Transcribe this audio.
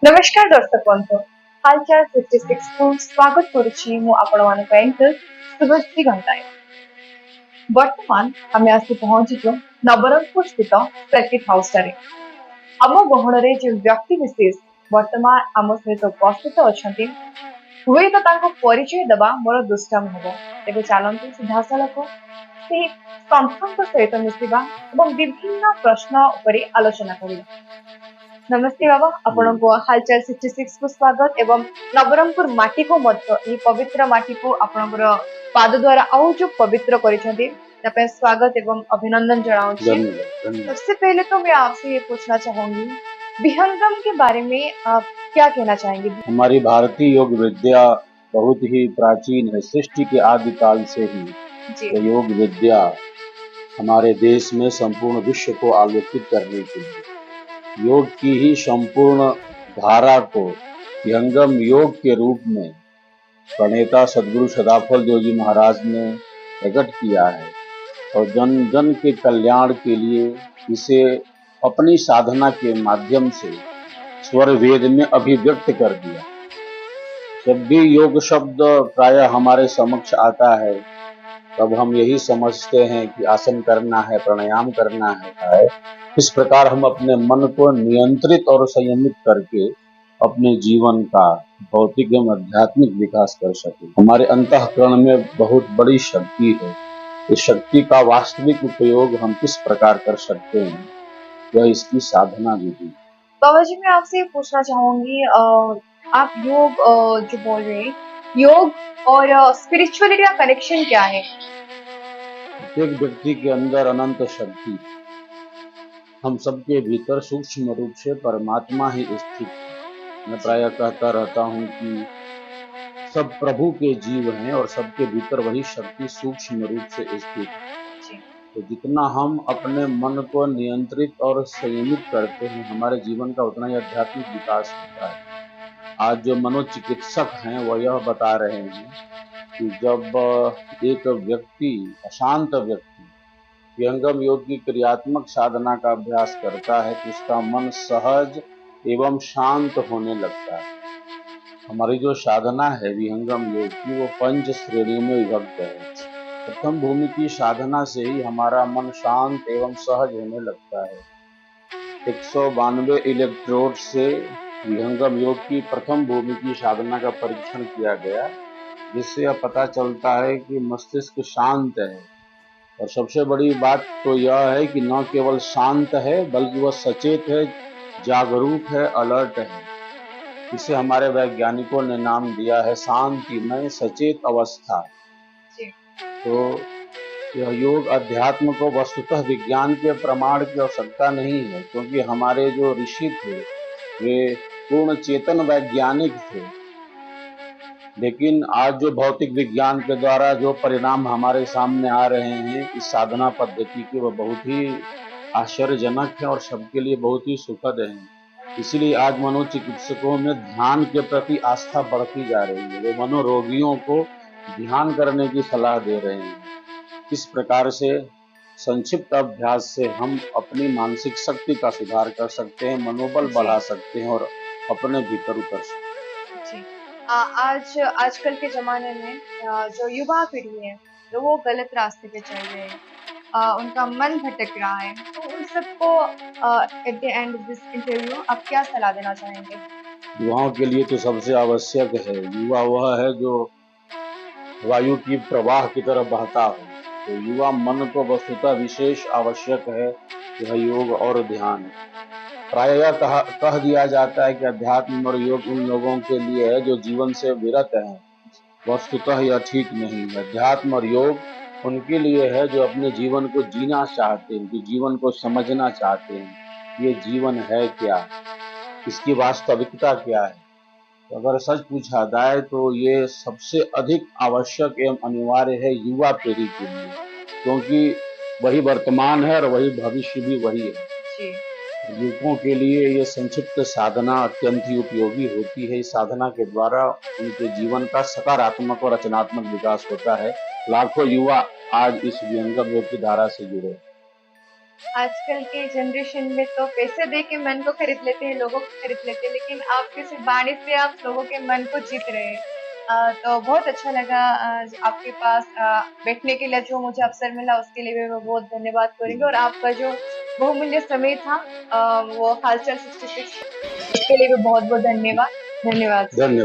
नमस्कार दर्शक बंधु हालचाल 56 को स्वागत करुछि मु आपण मानक एंकर शुभश्री घंटाए। वर्तमान आमे आसी पहुंचीचु नवरंगपुर स्थित सर्किट हाउस रे। आम गहण रे जो व्यक्ति विशेष वर्तमान आम सहित उपस्थित अछंती हुए तो तांको परिचय दबा मोर दुष्टम हबो। तेबे चलंतु सिधासलख से संस्थानक सहित मिसिबा एवं विभिन्न प्रश्न उपरे आलोचना करिबा। नमस्ते बाबा आपण को हालचाल 66 को स्वागत एवं नवरंगपुर माटी को मध्य ये पवित्र माटी को आपणकर पाद द्वारा आउ जो पवित्र करिसेंती तपे स्वागत एवं अभिनंदन जनाऊंगी। सबसे पहले तो मैं आपसे ये पूछना चाहूंगी विहंगम के बारे में आप क्या कहना चाहेंगे? हमारी भारतीय योग विद्या बहुत ही प्राचीन है। सृष्टि के आदि काल से ही जी ये योग विद्या हमारे देश में संपूर्ण विश्व को आलोकित करने के लिए योग की ही संपूर्ण धारा को विहंगम योग के रूप में प्रणेता सद्गुरु सदाफल जोगी महाराज ने प्रकट किया है और जन जन के कल्याण के लिए इसे अपनी साधना के माध्यम से स्वर वेद में अभिव्यक्त कर दिया। जब भी योग शब्द प्रायः हमारे समक्ष आता है तब हम यही समझते हैं कि आसन करना है, प्राणायाम करना है। इस प्रकार हम अपने मन को नियंत्रित और संयमित करके अपने जीवन का भौतिक एवं आध्यात्मिक विकास कर सके। हमारे अंतःकरण में बहुत बड़ी शक्ति है। इस शक्ति का वास्तविक उपयोग हम किस प्रकार कर सकते हैं, यह इसकी साधना विधि। बाबा जी मैं आपसे ये पूछना चाहूंगी आप योग जो बोल रहे हैं योग और स्पिरिचुअलिटी का कनेक्शन क्या है? प्रत्येक व्यक्ति के अंदर अनंत शक्ति, हम सबके भीतर सूक्ष्म रूप से परमात्मा ही स्थित है। मैं प्रायः कहता रहता हूँ कि सब प्रभु के जीव हैं और सबके भीतर वही शक्ति सूक्ष्म रूप से स्थित है। तो जितना हम अपने मन को नियंत्रित और संयमित करते हैं, हमारे जीवन का उतना ही आध्यात्मिक विकास होता है। आज जो मनोचिकित्सक हैं वह यह बता रहे हैं कि जब एक व्यक्ति, अशांत व्यक्ति विहंगम योग की क्रियात्मक साधना का अभ्यास करता है तो उसका मन सहज एवं शांत होने लगता है। हमारी जो साधना है विहंगम योग की वो 5 श्रेणियों में विभक्त है। प्रथम भूमि की साधना से ही हमारा मन शांत एवं सहज होने लगता है। 192 इलेक्ट्रोड से विहंगम योग की प्रथम भूमि की साधना का परीक्षण किया गया, जिससे यह पता चलता है कि मस्तिष्क शांत है। और सबसे बड़ी बात तो यह है कि न केवल शांत है बल्कि वह सचेत है, जागरूक है, अलर्ट है। इसे हमारे वैज्ञानिकों ने नाम दिया है शांतिमय सचेत अवस्था। तो यह योग अध्यात्म को वस्तुतः विज्ञान के प्रमाण की आवश्यकता नहीं है, क्योंकि हमारे जो ऋषि थे वे पूर्ण चेतन वैज्ञानिक थे। लेकिन आज जो भौतिक विज्ञान के द्वारा जो परिणाम हमारे सामने आ रहे हैं इस साधना पद्धति के, वह बहुत ही आश्चर्यजनक है और सबके लिए बहुत ही सुखद है। इसलिए आज मनोचिकित्सकों में ध्यान के प्रति आस्था बढ़ती जा रही है। वे मनोरोगियों को ध्यान करने की सलाह दे रहे हैं। इस प्रकार से संक्षिप्त अभ्यास से हम अपनी मानसिक शक्ति का सुधार कर सकते हैं, मनोबल बढ़ा सकते हैं और अपने भीतर उतर सकते हैं। आज आजकल के ज़माने में जो युवा पीढ़ी है, तो वो गलत रास्ते पे चल रहे हैं। उनका मन भटक रहा है, तो उन सबको at the end of this interview आप क्या सलाह देना चाहेंगे? युवाओं के लिए तो सबसे आवश्यक है, युवा वह है जो वायु की प्रवाह की तरफ बहता हो। तो युवा मन को वस्तुतः विशेष आवश्यक है यह योग और ध्यान। प्रायः कह दिया जाता है कि अध्यात्म और योग उन लोगों के लिए है जो जीवन से विरत हैं। वस्तुतः यह ठीक नहीं है। अध्यात्म और योग उनके लिए है जो अपने जीवन को जीना चाहते हैं, जो जीवन को समझना चाहते हैं। ये जीवन है क्या, इसकी वास्तविकता क्या है। तो अगर सच पूछा जाए तो ये सबसे अधिक आवश्यक एवं अनिवार्य है युवा पीढ़ी के लिए, क्योंकि वही वर्तमान है और वही भविष्य भी वही है। युवकों के लिए ये संक्षिप्त साधना अत्यंत ही उपयोगी होती है। इस साधना के द्वारा उनके जीवन का सकारात्मक और रचनात्मक विकास होता है। लाखों युवा आज इस विहंगम योग की धारा से जुड़े। आजकल के जनरेशन में तो पैसे दे के मन को खरीद लेते हैं, लोगों को खरीद लेते हैं, लेकिन आपके सिर्फ वाणी से आप लोगों के मन को जीत रहे हैं। तो बहुत अच्छा लगा आपके पास बैठने के लिए जो मुझे अवसर मिला उसके लिए भी मैं बहुत धन्यवाद करूंगी, और आपका जो बहुमूल्य समय था वो हालचाल 66 उसके लिए भी बहुत बहुत धन्यवाद। धन्यवाद सर। धन्यवाद।